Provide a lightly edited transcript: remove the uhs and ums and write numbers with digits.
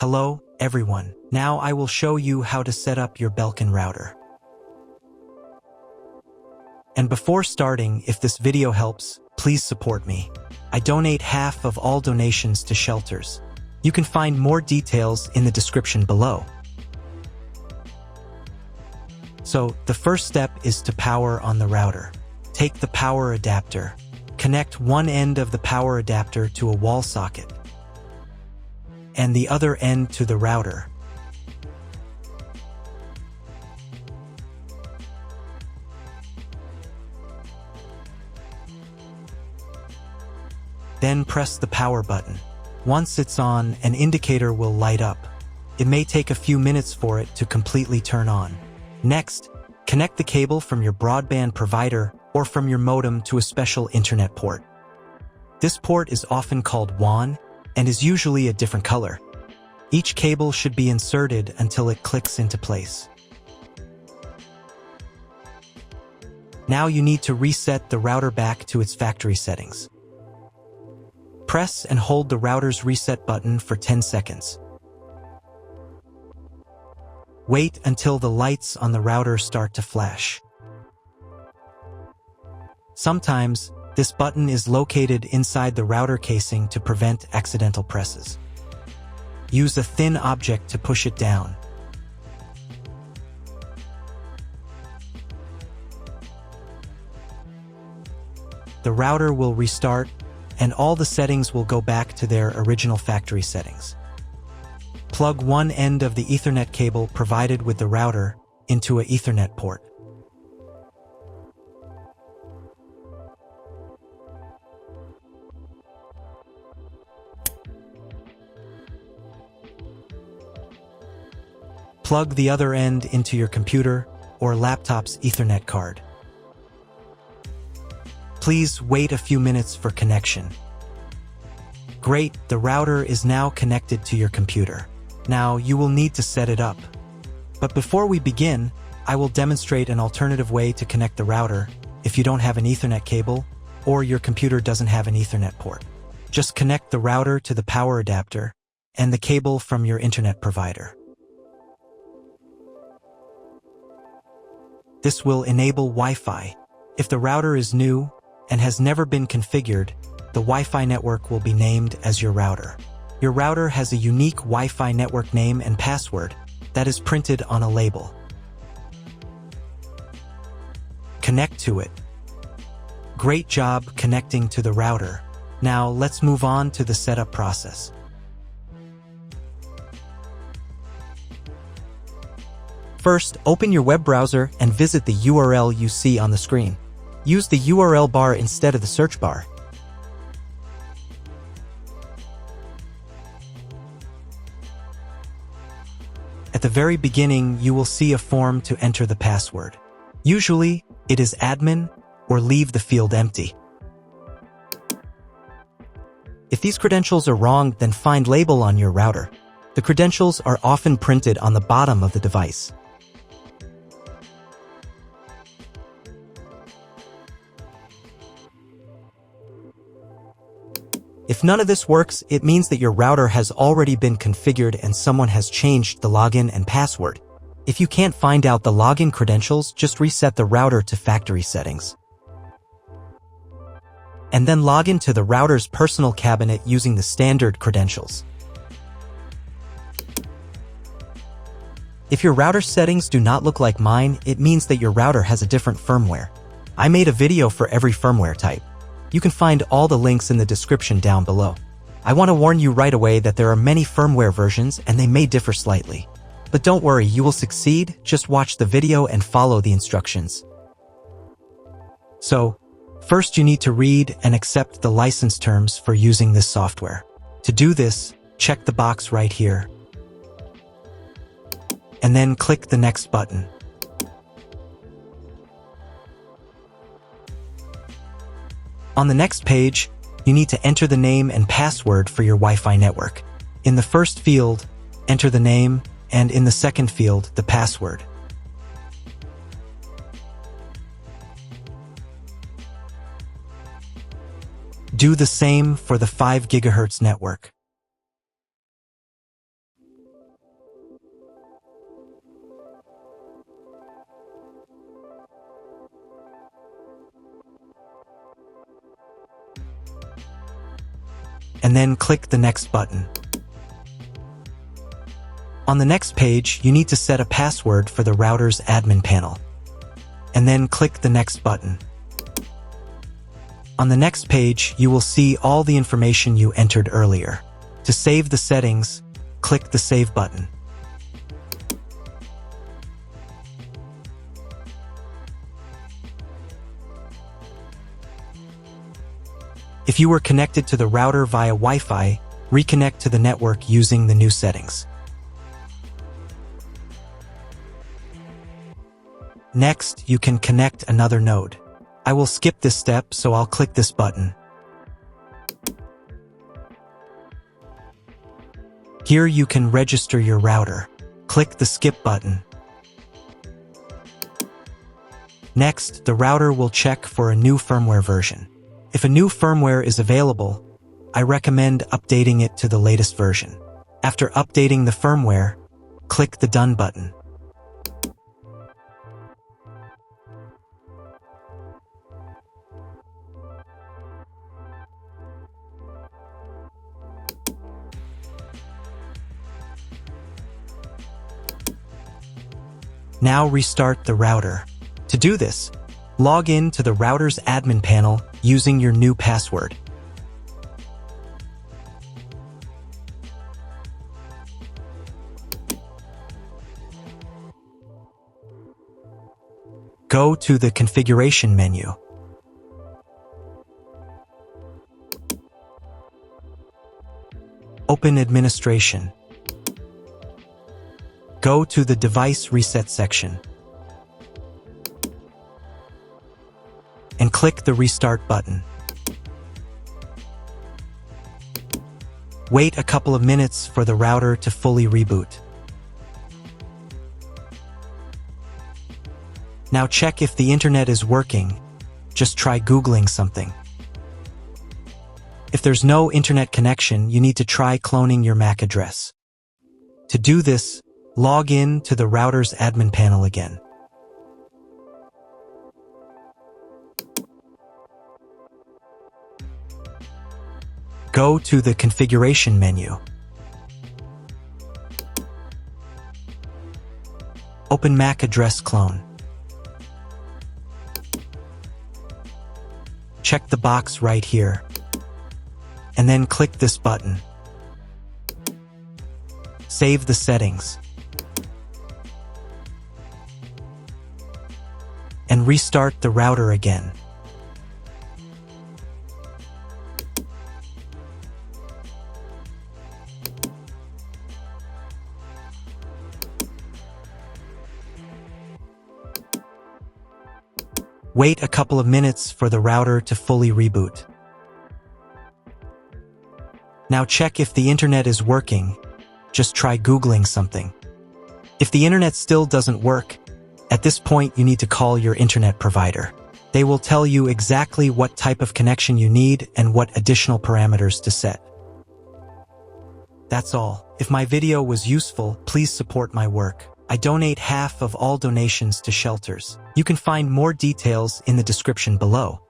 Hello, everyone. Now I will show you how to set up your Belkin router. And before starting, if this video helps, please support me. I donate half of all donations to shelters. You can find more details in the description below. So, the first step is to power on the router. Take the power adapter. Connect one end of the power adapter to a wall socket, and the other end to the router. Then press the power button. Once it's on, an indicator will light up. It may take a few minutes for it to completely turn on. Next, connect the cable from your broadband provider or from your modem to a special internet port. This port is often called WAN and is usually a different color. Each cable should be inserted until it clicks into place. Now you need to reset the router back to its factory settings. Press and hold the router's reset button for 10 seconds. Wait until the lights on the router start to flash. Sometimes, this button is located inside the router casing to prevent accidental presses. Use a thin object to push it down. The router will restart, and all the settings will go back to their original factory settings. Plug one end of the Ethernet cable provided with the router into an Ethernet port. Plug the other end into your computer or laptop's Ethernet card. Please wait a few minutes for connection. Great, the router is now connected to your computer. Now you will need to set it up. But before we begin, I will demonstrate an alternative way to connect the router if you don't have an Ethernet cable or your computer doesn't have an Ethernet port. Just connect the router to the power adapter and the cable from your internet provider. This will enable Wi-Fi. If the router is new and has never been configured, the Wi-Fi network will be named as your router. Your router has a unique Wi-Fi network name and password that is printed on a label. Connect to it. Great job connecting to the router. Now let's move on to the setup process. First, open your web browser and visit the URL you see on the screen. Use the URL bar instead of the search bar. At the very beginning, you will see a form to enter the password. Usually, it is admin or leave the field empty. If these credentials are wrong, then find label on your router. The credentials are often printed on the bottom of the device. If none of this works, it means that your router has already been configured and someone has changed the login and password. If you can't find out the login credentials, just reset the router to factory settings. And then log into the router's personal cabinet using the standard credentials. If your router settings do not look like mine, it means that your router has a different firmware. I made a video for every firmware type. You can find all the links in the description down below. I want to warn you right away that there are many firmware versions and they may differ slightly. But don't worry, you will succeed. Just watch the video and follow the instructions. So, first you need to read and accept the license terms for using this software. To do this, check the box right here. And then click the next button. On the next page, you need to enter the name and password for your Wi-Fi network. In the first field, enter the name, and in the second field, the password. Do the same for the 5 GHz network. and then click the Next button. On the next page, you need to set a password for the router's admin panel, and then click the Next button. On the next page, you will see all the information you entered earlier. To save the settings, click the Save button. If you were connected to the router via Wi-Fi, reconnect to the network using the new settings. Next, you can connect another node. I will skip this step, so I'll click this button. Here you can register your router. Click the Skip button. Next, the router will check for a new firmware version. If a new firmware is available, I recommend updating it to the latest version. After updating the firmware, click the Done button. Now restart the router. To do this, log in to the router's admin panel using your new password. Go to the Configuration menu. Open Administration. Go to the Device Reset section and click the Restart button. Wait a couple of minutes for the router to fully reboot. Now check if the internet is working. Just try Googling something. If there's no internet connection, you need to try cloning your MAC address. To do this, log in to the router's admin panel again. Go to the Configuration menu. Open MAC address clone. Check the box right here, and then click this button. Save the settings, and restart the router again. Wait a couple of minutes for the router to fully reboot. Now check if the internet is working. Just try Googling something. If the internet still doesn't work, at this point you need to call your internet provider. They will tell you exactly what type of connection you need and what additional parameters to set. That's all. If my video was useful, please support my work. I donate half of all donations to shelters. You can find more details in the description below.